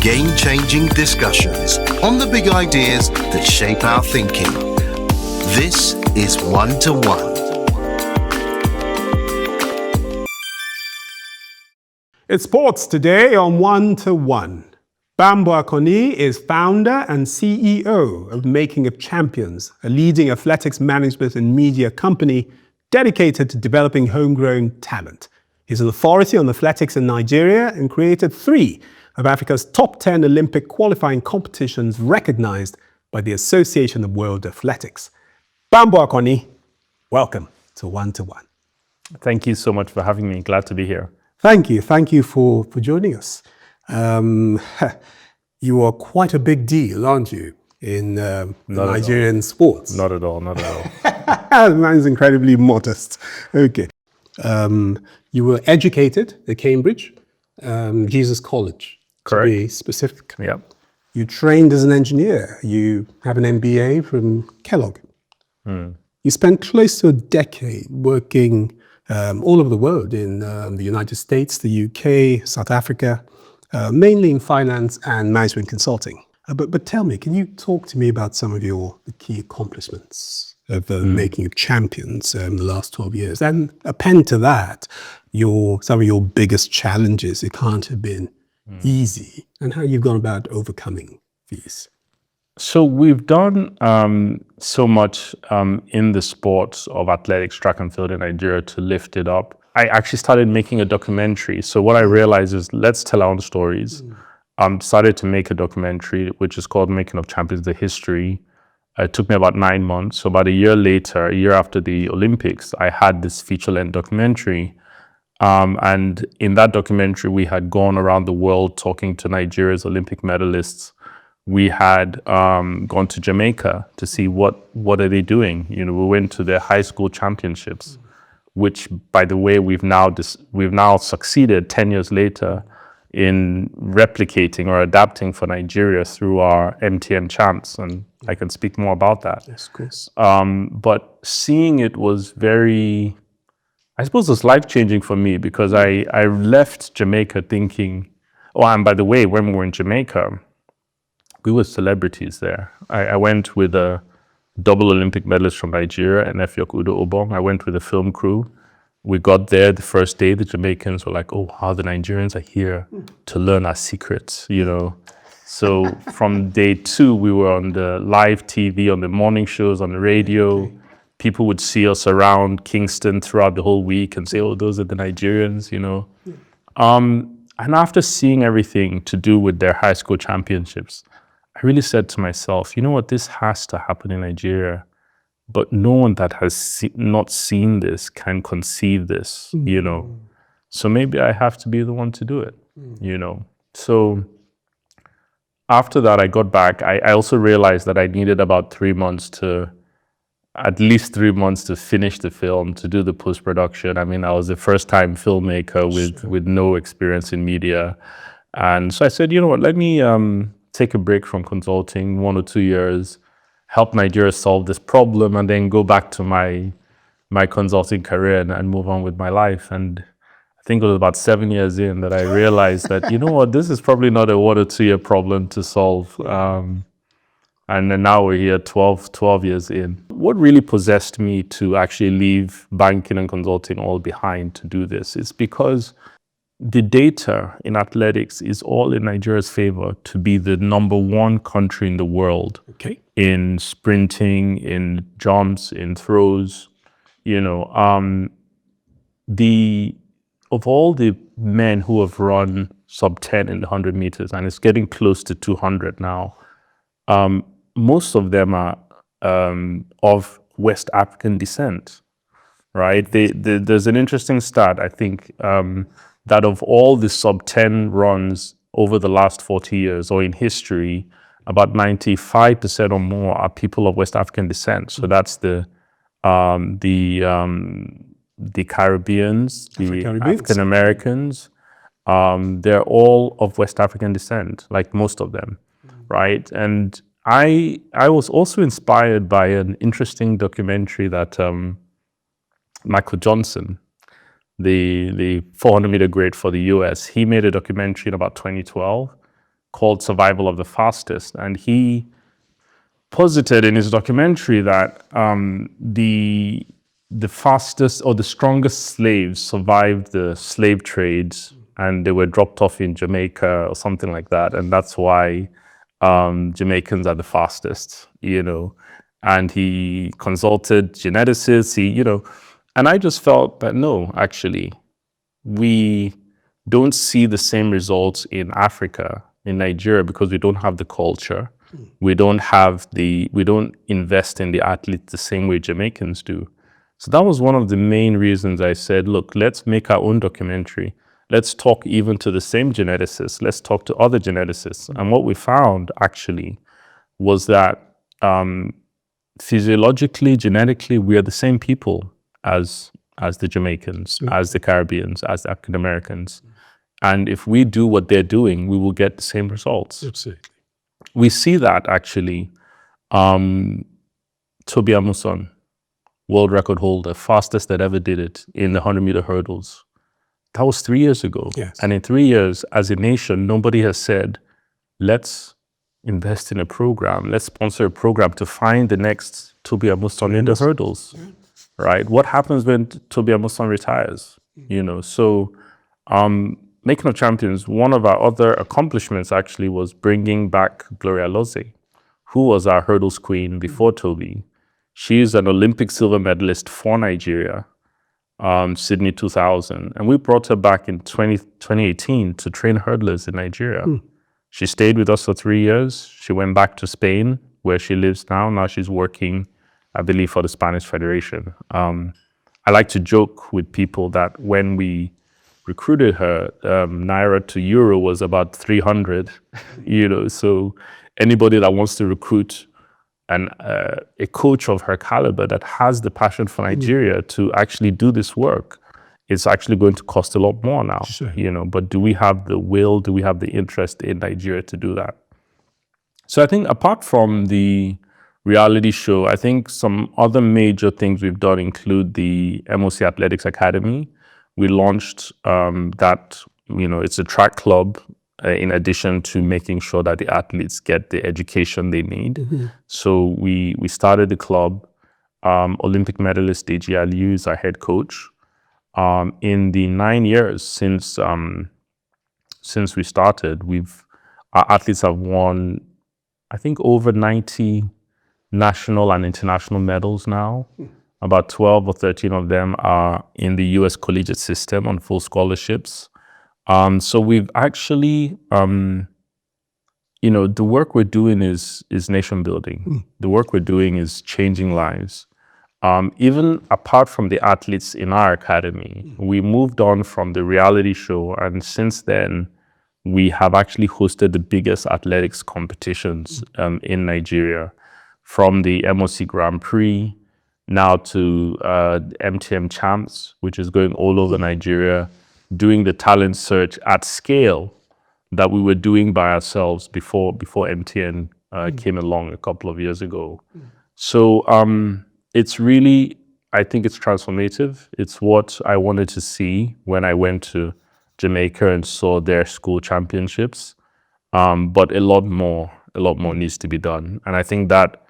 game-changing discussions on the big ideas that shape our thinking. This is One2One. It's sports today on One2One. Bambo Akani is founder and CEO of MoC Champions, a leading athletics management and media company dedicated to developing homegrown talent. He's an authority on athletics in Nigeria and created 3 of Africa's top 10 Olympic qualifying competitions recognized by the Association of World Athletics. Bambo Akani, welcome to One2One. Thank you so much for having me. Glad to be here. Thank you. Thank you for joining us. You are quite a big deal, aren't you, in Nigerian sports? Not at all, not at all. Mine's incredibly modest. Okay. You were educated at Cambridge, Jesus College, Correct. To be specific. Yep. You trained as an engineer. You have an MBA from Kellogg. You spent close to a decade working all over the world in the United States, the UK, South Africa, mainly in finance and management consulting. But tell me, can you talk to me about some of the key accomplishments of MoC Champions in the last 12 years? And append to that some of your biggest challenges. It can't have been easy, and how you've gone about overcoming these. So we've done so much in the sports of athletics, track and field in Nigeria to lift it up. I actually started making a documentary. So what I realized is, let's tell our own stories. Started to make a documentary, which is called MoC Champions, The History. It took me about 9 months. So about a year later, a year after the Olympics, I had this feature-length documentary. And in that documentary, we had gone around the world talking to Nigeria's Olympic medalists. We had gone to Jamaica to see what are they doing. You know, we went to their high school championships, which, by the way, we've now succeeded 10 years later in replicating or adapting for Nigeria through our MTN CHAMPS, and I can speak more about that. Yes, of course. But seeing it was very, I suppose it was life-changing for me, because I left Jamaica thinking, oh, and by the way, when we were in Jamaica, we were celebrities there. I went with a double Olympic medalist from Nigeria, and Effiok Udo Obong. I went with a film crew. We got there the first day. The Jamaicans were like, oh, how the Nigerians are here to learn our secrets, you know. So from day 2, we were on the live TV, on the morning shows, on the radio. Okay. People would see us around Kingston throughout the whole week and say, oh, those are the Nigerians, you know. And after seeing everything to do with their high school championships, I really said to myself, you know what, this has to happen in Nigeria, but no one that has not seen this can conceive this, you know. So maybe I have to be the one to do it, you know. So after that, I got back. I also realized that I needed about at least 3 months to finish the film, to do the post-production. I mean, I was a first-time filmmaker with no experience in media. And so I said, you know what, let me take a break from consulting 1 or 2 years, help Nigeria solve this problem, and then go back to my consulting career and move on with my life. And I think it was about 7 years in that I realized that, you know what, this is probably not a 1 or 2 year problem to solve. And then now we're here 12 years in. What really possessed me to actually leave banking and consulting all behind to do this is because the data in athletics is all in Nigeria's favor to be the #1 country in the world. Okay. In sprinting, in jumps, in throws. You know, of all the men who have run sub 10 in the 100 meters, and it's getting close to 200 now, most of them are of West African descent, right? There's an interesting stat, I think, that of all the sub 10 runs over the last 40 years or in history, about 95% or more are people of West African descent. So that's the Caribbeans, the African Americans. They're all of West African descent, like most of them, right? And I was also inspired by an interesting documentary that Michael Johnson, the 400 meter great for the US, he made a documentary in about 2012 called Survival of the Fastest. And he posited in his documentary that the fastest or the strongest slaves survived the slave trades, and they were dropped off in Jamaica or something like that. And that's why Jamaicans are the fastest, And he consulted geneticists, and I just felt that no, actually, we don't see the same results in Africa, in Nigeria, because we don't have the culture. We don't invest in the athletes the same way Jamaicans do. So that was one of the main reasons I said, look, let's make our own documentary. Let's talk even to the same geneticists. Let's talk to other geneticists. And what we found actually was that physiologically, genetically, we are the same people as the Jamaicans, as the Caribbeans, as the African Americans. And if we do what they're doing, we will get the same results. Absolutely. We see that actually. Tobi Amusan, world record holder, fastest that ever did it in the 100-meter hurdles. That was 3 years ago. Yes. And in 3 years, as a nation, nobody has said, let's invest in a program, let's sponsor a program to find the next Tobi Amusan in the hurdles, right? What happens when Tobi Amusan retires? So Making of Champions, one of our other accomplishments actually was bringing back Gloria Loze, who was our hurdles queen before Tobi. She's an Olympic silver medalist for Nigeria, Sydney 2000. And we brought her back in 2018 to train hurdlers in Nigeria. She stayed with us for 3 years. She went back to Spain, where she lives now. Now she's working, I believe, for the Spanish Federation. I like to joke with people that when we recruited her, Naira to Euro was about 300, so anybody that wants to recruit a coach of her caliber that has the passion for Nigeria to actually do this work, it's actually going to cost a lot more now, Sure. But do we have the will, do we have the interest in Nigeria to do that? So I think apart from the reality show, I think some other major things we've done include the MoC Athletics Academy. We launched that, it's a track club in addition to making sure that the athletes get the education they need. So we started the club. Olympic medalist Deji Aliyu is our head coach. In the 9 years since we started, our athletes have won, I think, over 90 national and international medals now. About 12 or 13 of them are in the US collegiate system on full scholarships. So we've actually, the work we're doing is nation building. The work we're doing is changing lives. Even apart from the athletes in our academy, we moved on from the reality show, and since then, we have actually hosted the biggest athletics competitions in Nigeria, from the MoC Grand Prix now to MTN CHAMPS, which is going all over Nigeria, doing the talent search at scale that we were doing by ourselves before MTN came along a couple of years ago. So it's really, I think it's transformative. It's what I wanted to see when I went to Jamaica and saw their school championships. But a lot more needs to be done. And I think that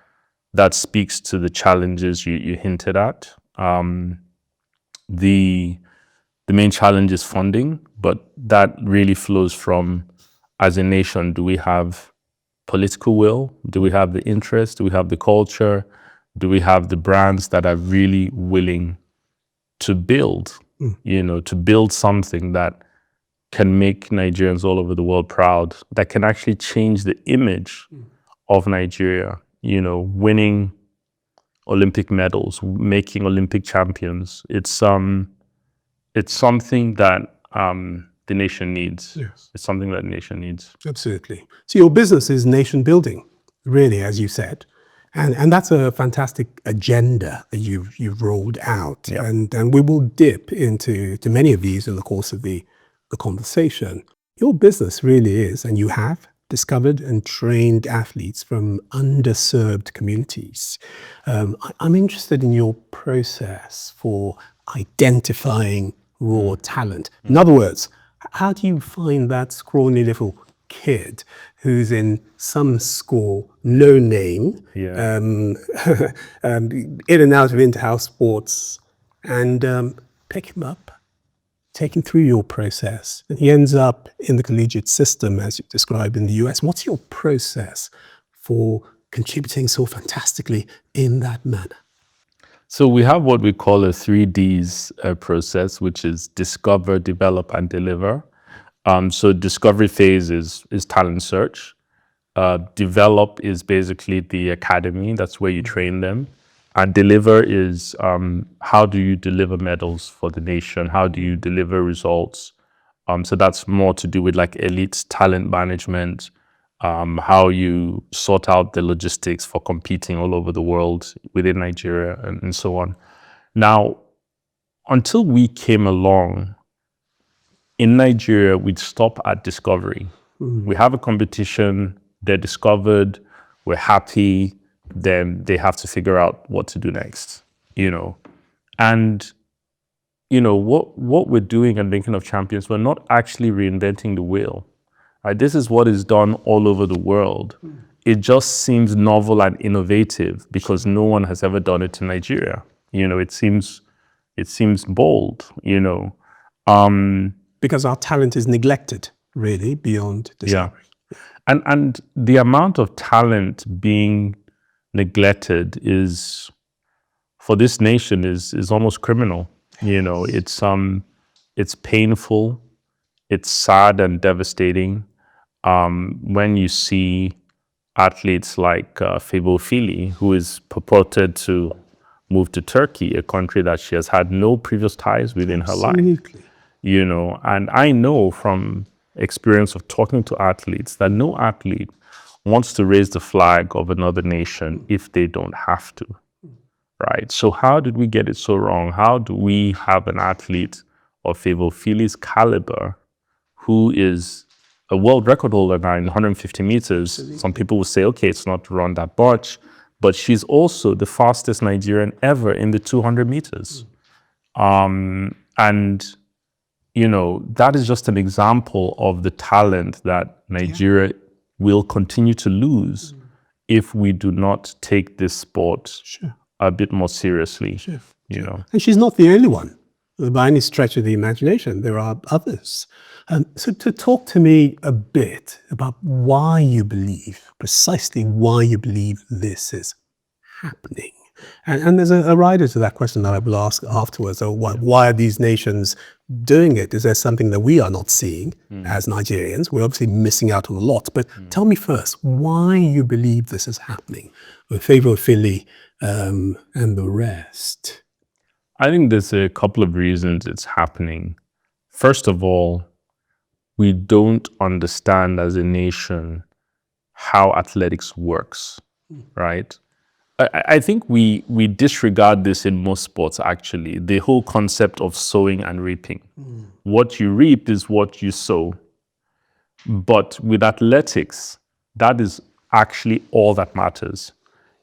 speaks to the challenges you hinted at. The main challenge is funding, but that really flows from, as a nation, do we have political will? Do we have the interest? Do we have the culture? Do we have the brands that are really willing to build, to build something that can make Nigerians all over the world proud, that can actually change the image of Nigeria, winning Olympic medals, making Olympic champions. It's something that the nation needs. Yes. It's something that the nation needs. Absolutely. So your business is nation building, really, as you said. And that's a fantastic agenda that you've rolled out. Yeah. And we will dip into many of these in the course of the conversation. Your business really is, and you have discovered and trained athletes from underserved communities. I'm interested in your process for identifying raw talent. In other words, how do you find that scrawny little kid who's in some school, no name, Yeah. in and out of inter-house sports, and pick him up, take him through your process. And he ends up in the collegiate system, as you've described in the US. What's your process for contributing so fantastically in that manner? So we have what we call a 3Ds process, which is discover, develop, and deliver. So discovery phase is talent search. Develop is basically the academy. That's where you train them. And deliver is how do you deliver medals for the nation? How do you deliver results? So that's more to do with like elite talent management, how you sort out the logistics for competing all over the world within Nigeria and so on. Now, until we came along, in Nigeria, we'd stop at discovery. We have a competition, they're discovered, we're happy, then they have to figure out what to do next, you know. And, you know, what we're doing at Lincoln of Champions, we're not actually reinventing the wheel. This is what is done all over the world. It just seems novel and innovative because no one has ever done it in Nigeria. You know, it seems bold, you know. Because our talent is neglected, really, beyond discovery. Yeah. And the amount of talent being neglected is, for this nation, is almost criminal. You know, it's painful, it's sad and devastating. When you see athletes like Favour Fili, who is purported to move to Turkey, a country that she has had no previous ties with in her life. You know, and I know from experience of talking to athletes that no athlete wants to raise the flag of another nation if they don't have to, right? So how did we get it so wrong? How do we have an athlete of Favour Fili's caliber who is a world record holder now in 150 meters? Some people will say, okay, it's not run that much, but she's also the fastest Nigerian ever in the 200 meters. And you know, that is just an example of the talent that Nigeria will continue to lose if we do not take this sport a bit more seriously, you know. And she's not the only one, by any stretch of the imagination. There are others. So to talk to me a bit about why you believe, precisely why you believe this is happening. And there's a rider to that question that I will ask afterwards. So why are these nations doing it? Is there something that we are not seeing as Nigerians? We're obviously missing out on a lot. But tell me first, why you believe this is happening with Favour Fili and the rest? I think there's a couple of reasons it's happening. First of all, we don't understand as a nation how athletics works, right? I think we disregard this in most sports, actually. The whole concept of sowing and reaping. What you reap is what you sow. But with athletics, that is actually all that matters.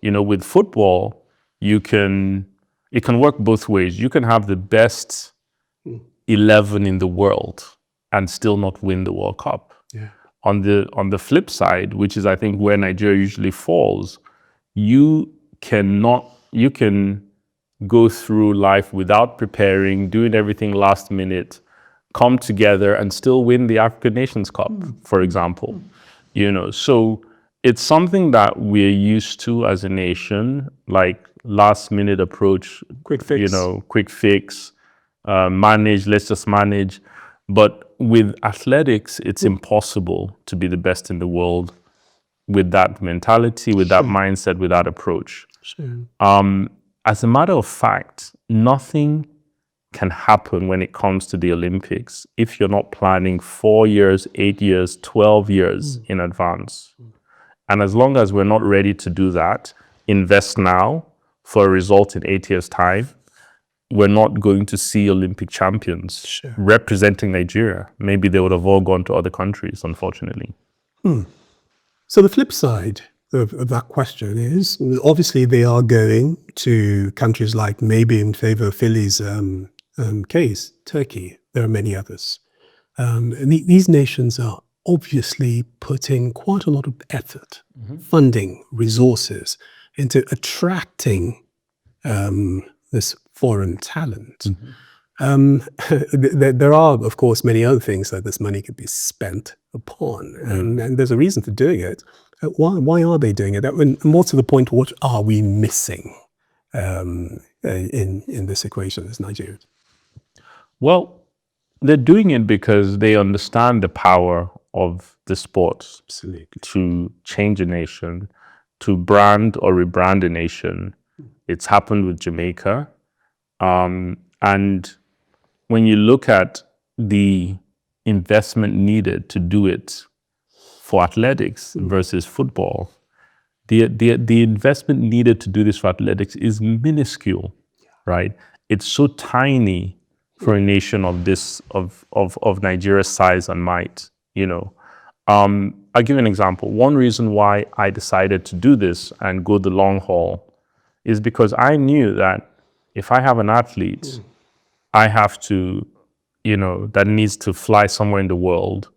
You know, with football, it can work both ways. You can have the best 11 in the world and still not win the World Cup. On the flip side, which is I think where Nigeria usually falls, you can go through life without preparing, doing everything last minute, come together and still win the African Nations Cup, for example. You know, so it's something that we're used to as a nation, like last minute approach, Quick fix. You know, quick fix, manage, let's just manage. But with athletics, it's impossible to be the best in the world with that mentality, with that mindset, with that approach. As a matter of fact, nothing can happen when it comes to the Olympics if you're not planning 4 years, 8 years, 12 years in advance. And as long as we're not ready to do that, invest now for a result in 8 years' time, we're not going to see Olympic champions representing Nigeria. Maybe they would have all gone to other countries, unfortunately. So the flip side of that question is, obviously they are going to countries like, maybe in Favour Fili's case, Turkey. There are many others. And these nations are obviously putting quite a lot of effort, funding, resources into attracting this foreign talent. There are, of course, many other things that this money could be spent upon, and there's a reason for doing it. Why are they doing it? And more to the point, what are we missing in this equation as Nigerians? Well, they're doing it because they understand the power of the sport to change a nation, to brand or rebrand a nation. It's happened with Jamaica. And when you look at the investment needed to do it for athletics versus football, the investment needed to do this for athletics is minuscule, right? It's so tiny for a nation of this of Nigeria's size and might. I'll give you an example. One reason why I decided to do this and go the long haul is because I knew that if I have an athlete, I have to, that needs to fly somewhere in the world.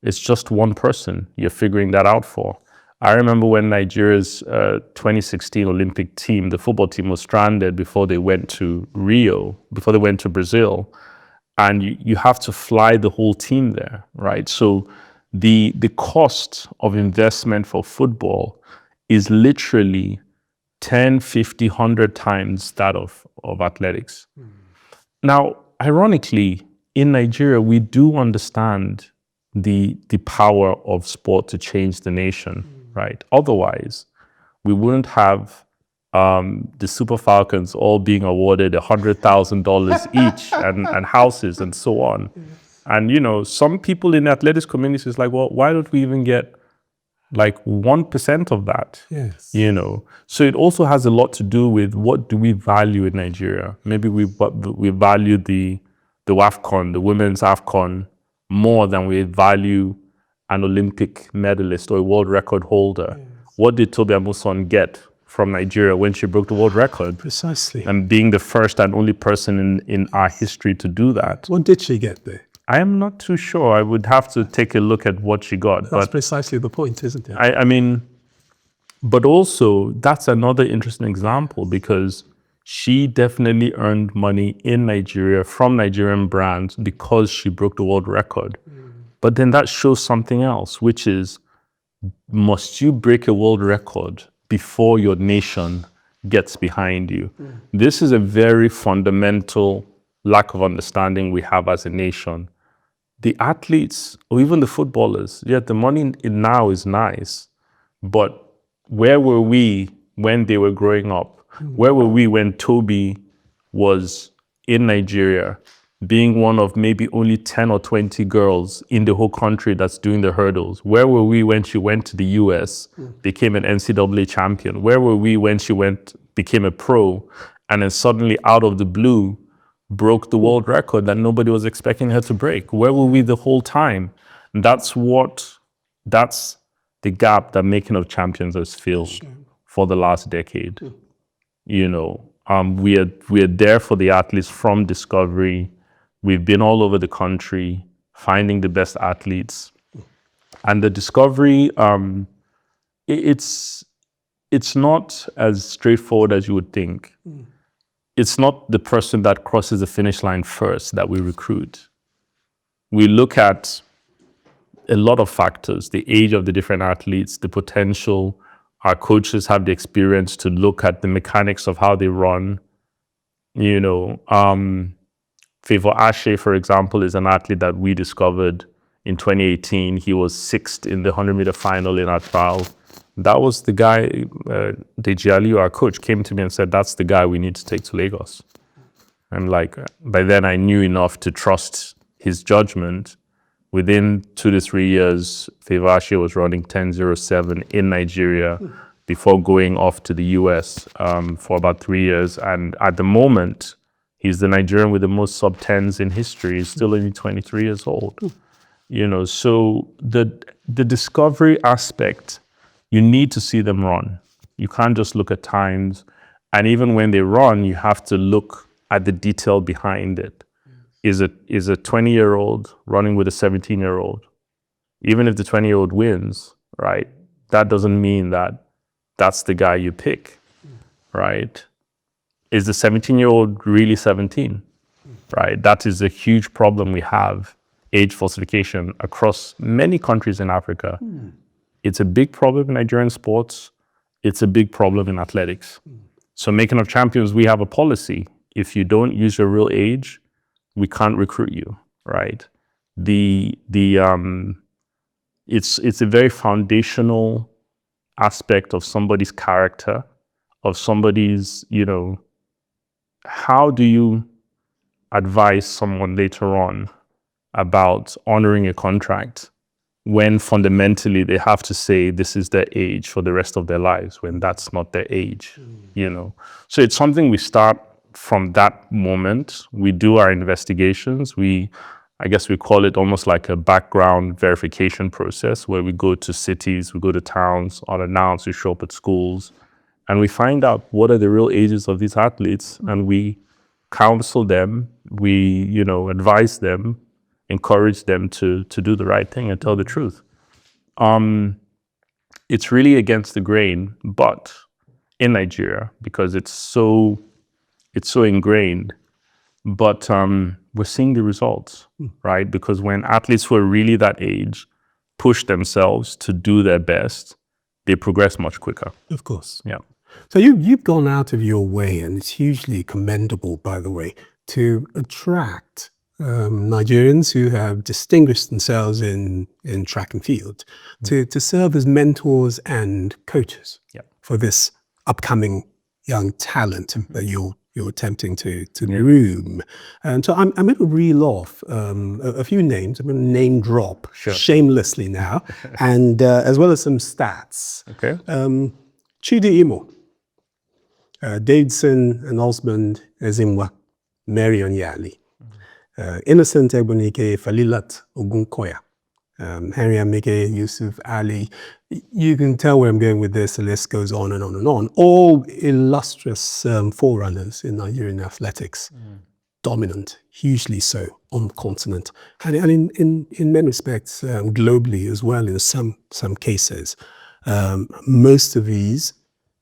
It's just one person you're figuring that out for. I remember when Nigeria's 2016 Olympic team, the football team, was stranded before they went to Brazil. And you have to fly the whole team there, right? So the cost of investment for football is literally 10, 50, 100 times that of athletics. Now, ironically, in Nigeria, we do understand the power of sport to change the nation, right? Otherwise, we wouldn't have the Super Falcons all being awarded $100,000 each and houses and so on. And, some people in the athletics community is like, well, why don't we even get like 1% of that? Yes. So it also has a lot to do with what do we value in Nigeria. Maybe we value the WAFCON, the women's AFCON, more than we value an Olympic medalist or a world record holder. Yes. What did Tobi Amusan get from Nigeria when she broke the world record? Precisely. And being the first and only person in our history to do that. What did she get there? I am not too sure. I would have to take a look at what she got. That's precisely the point, isn't it? I mean, but also that's another interesting example because she definitely earned money in Nigeria from Nigerian brands because she broke the world record. But then that shows something else, which is, must you break a world record before your nation gets behind you? This is a very fundamental lack of understanding we have as a nation. The athletes, or even the footballers, the money now is nice, but where were we when they were growing up? Where were we when Toby was in Nigeria, being one of maybe only 10 or 20 girls in the whole country that's doing the hurdles? Where were we when she went to the US, became an NCAA champion? Where were we when she became a pro, and then suddenly out of the blue, broke the world record that nobody was expecting her to break? Where were we the whole time? That's the gap that Making of Champions has filled for the last decade. We are there for the athletes from discovery. We've been all over the country finding the best athletes. And the discovery, it's not as straightforward as you would think. It's not the person that crosses the finish line first that we recruit. We look at a lot of factors, the age of the different athletes, the potential. Our coaches have the experience to look at the mechanics of how they run. Favor Ashe, for example, is an athlete that we discovered in 2018. He was 6th in the 100-meter final in our trial. That was the guy, Deji Aliyu, our coach, came to me and said, that's the guy we need to take to Lagos. And by then I knew enough to trust his judgment. Within 2 to 3 years, Favor Ashe was running 10:07 in Nigeria before going off to the US for about 3 years. And at the moment, he's the Nigerian with the most sub-10s in history. He's still only 23 years old. So the discovery aspect, you need to see them run. You can't just look at times. And even when they run, you have to look at the detail behind it. Is a 20-year-old running with a 17-year-old? even if the 20-year-old wins, right, that doesn't mean that that's the guy you pick, right? Is the 17-year-old really 17, right? That is a huge problem we have, age falsification across many countries in Africa. It's a big problem in Nigerian sports. It's a big problem in athletics. So Making of Champions, we have a policy. If you don't use your real age, we can't recruit you, right? It's a very foundational aspect of somebody's character, of somebody's, how do you advise someone later on about honoring a contract when fundamentally they have to say this is their age for the rest of their lives, when that's not their age, So it's something we start from that moment. We do our investigations. I guess we call it almost like a background verification process where we go to cities, we go to towns, unannounced, we show up at schools, and we find out what are the real ages of these athletes, and we counsel them, we, advise them, encourage them to do the right thing and tell the truth. It's really against the grain, but in Nigeria, because it's so ingrained, but we're seeing the results, right? Because when athletes who are really that age push themselves to do their best, they progress much quicker. Of course. Yeah. So you've gone out of your way, and it's hugely commendable, by the way, to attract Nigerians who have distinguished themselves in track and field to serve as mentors and coaches for this upcoming young talent that you're attempting to groom. And so I'm going to reel off a few names. I'm going to name drop shamelessly now, and as well as some stats. Okay. Chidi Imo, Davidson and Osmond Ezimwa, Marion Yali, Innocent Ebonike Falilat Ogunkoya, Henry Amike, Yusuf Ali. You can tell where I'm going with this. The list goes on and on and on. All illustrious forerunners in Nigerian athletics, dominant, hugely so on the continent, and in many respects globally as well. In some cases, most of these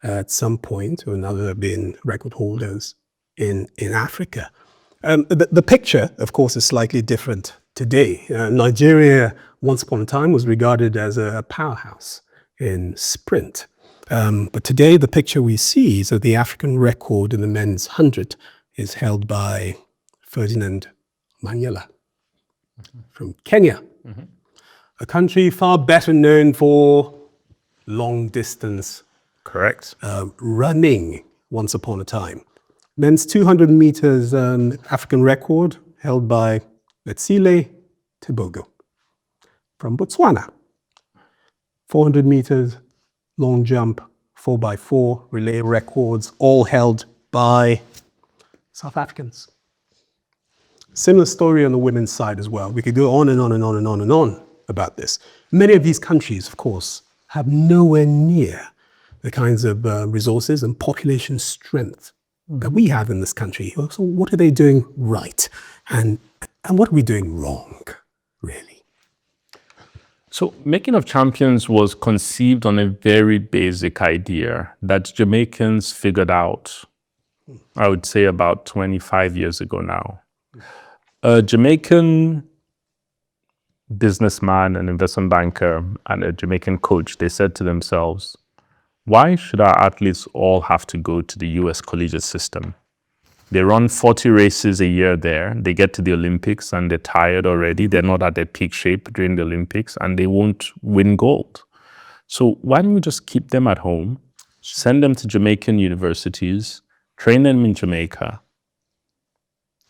at some point or another have been record holders in Africa. The picture, of course, is slightly different today. Nigeria, once upon a time, was regarded as a powerhouse in sprint. But today, the picture we see is that the African record in the men's 100 is held by Ferdinand Manyela from Kenya, a country far better known for long distance running once upon a time. Men's 200 meters African record held by Letsile Tebogo from Botswana. 400 meters long jump, 4x4 relay records, all held by South Africans. Similar story on the women's side as well. We could go on and on and on and on and on about this. Many of these countries, of course, have nowhere near the kinds of resources and population strength that we have in this country. So what are they doing right? And what are we doing wrong, really? So Making of Champions was conceived on a very basic idea that Jamaicans figured out, I would say about 25 years ago now. A Jamaican businessman, an investment banker, and a Jamaican coach, they said to themselves, why should our athletes all have to go to the US collegiate system? They run 40 races a year there. They get to the Olympics and they're tired already. They're not at their peak shape during the Olympics and they won't win gold. So why don't we just keep them at home, send them to Jamaican universities, train them in Jamaica,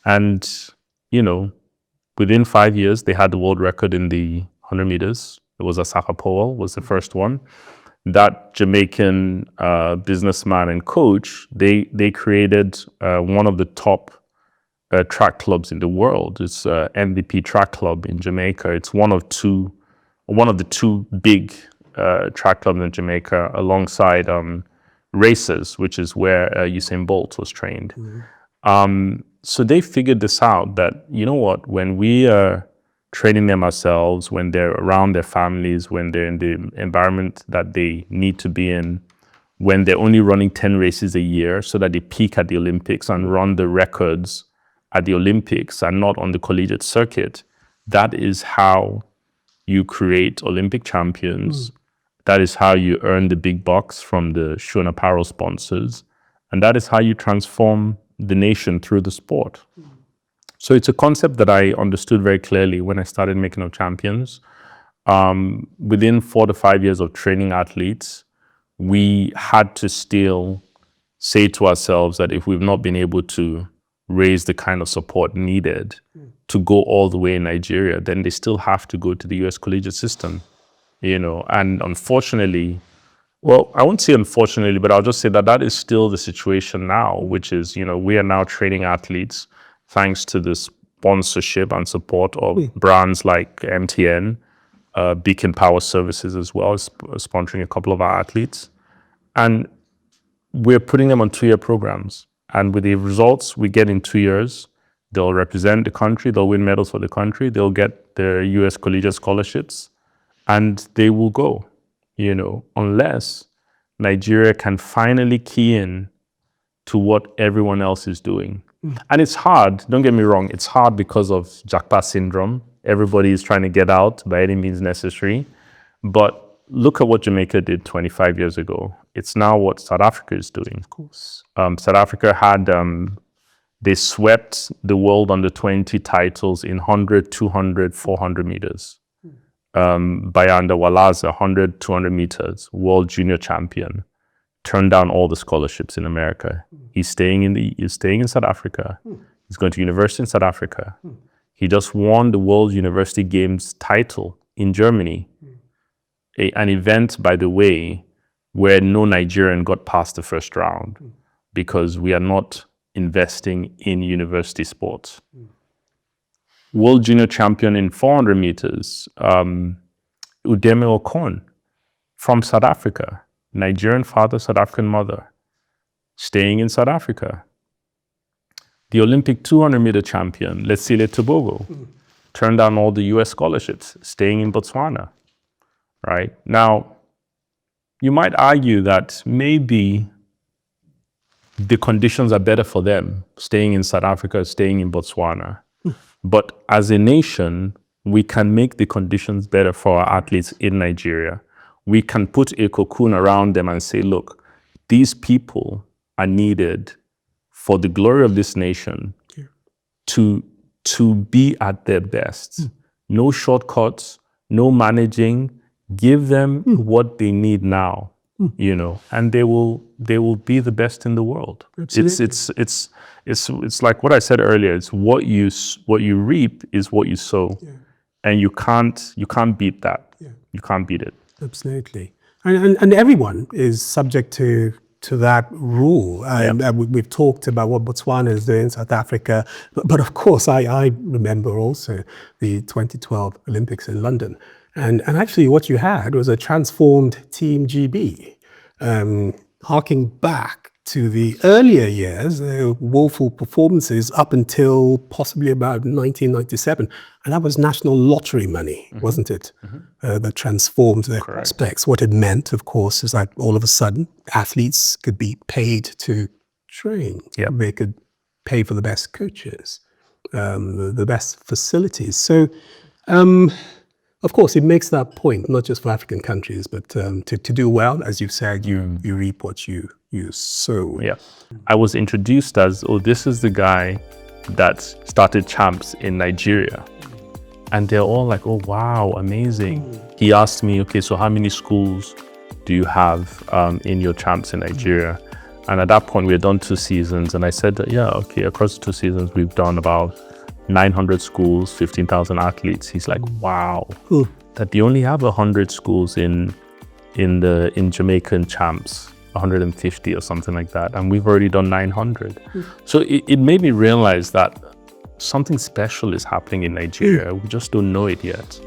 and, within 5 years, they had the world record in the 100 meters. It was Asaka Powell was the first one. That Jamaican businessman and coach, they created one of the top track clubs in the world. It's MVP Track Club in Jamaica. It's one of the two big track clubs in Jamaica, alongside races, which is where Usain Bolt was trained. So they figured this out, that, when we are training them ourselves, when they're around their families, when they're in the environment that they need to be in, when they're only running 10 races a year so that they peak at the Olympics and run the records at the Olympics and not on the collegiate circuit. That is how you create Olympic champions. That is how you earn the big bucks from the shoe and apparel sponsors. And that is how you transform the nation through the sport. So it's a concept that I understood very clearly when I started making of champions. Within 4 to 5 years of training athletes, we had to still say to ourselves that if we've not been able to raise the kind of support needed to go all the way in Nigeria, then they still have to go to the US collegiate system, and unfortunately, well, I won't say unfortunately, but I'll just say that that is still the situation now, which is, we are now training athletes thanks to the sponsorship and support of brands like MTN, Beacon Power Services as well, sponsoring a couple of our athletes. And we're putting them on 2-year programs. And with the results we get in 2 years, they'll represent the country, they'll win medals for the country, they'll get their US collegiate scholarships, and they will go, unless Nigeria can finally key in to what everyone else is doing. And it's hard, don't get me wrong, it's hard because of Japa syndrome. Everybody is trying to get out by any means necessary. But look at what Jamaica did 25 years ago. It's now what South Africa is doing. Of course. South Africa had, they swept the world under 20 titles in 100, 200, 400 meters. Bayanda Walaza, 100, 200 meters, world junior champion, turned down all the scholarships in America. He's staying in South Africa. He's going to university in South Africa. He just won the World University Games title in Germany. An event, by the way, where no Nigerian got past the first round because we are not investing in university sports. World junior champion in 400 meters, Udeme Okon from South Africa, Nigerian father, South African mother, staying in South Africa. The Olympic 200 meter champion, Letsile Tobogo, turned down all the US scholarships, staying in Botswana, right? Now, you might argue that maybe the conditions are better for them, staying in South Africa, staying in Botswana. But as a nation, we can make the conditions better for our athletes in Nigeria. We can put a cocoon around them and say, look, these people are needed for the glory of this nation to be at their best. No shortcuts, no managing. Give them what they need now, and they will be the best in the world. Absolutely. It's like what I said earlier. It's what you reap is what you sow, and you can't beat that. You can't beat it. Absolutely, and everyone is subject to that rule. We've talked about what Botswana is doing, South Africa, but of course I remember also the 2012 Olympics in London. And actually what you had was a transformed Team GB, harking back to the earlier years, woeful performances up until possibly about 1997. And that was national lottery money, wasn't it? That transformed their prospects. What it meant, of course, is that all of a sudden athletes could be paid to train. They could pay for the best coaches, the best facilities. So, of course, it makes that point, not just for African countries, but to do well, as you've said, you reap what you sow. Yeah. I was introduced as, this is the guy that started CHAMPS in Nigeria. And they're all like, oh, wow, amazing. He asked me, okay, so how many schools do you have in your CHAMPS in Nigeria? And at that point, we had done 2 seasons. And I said, that, okay, across the 2 seasons, we've done about 900 schools, 15,000 athletes. He's like, wow, that they only have 100 schools in Jamaican CHAMPS, 150 or something like that, and we've already done 900. So it made me realize that something special is happening in Nigeria. We just don't know it yet.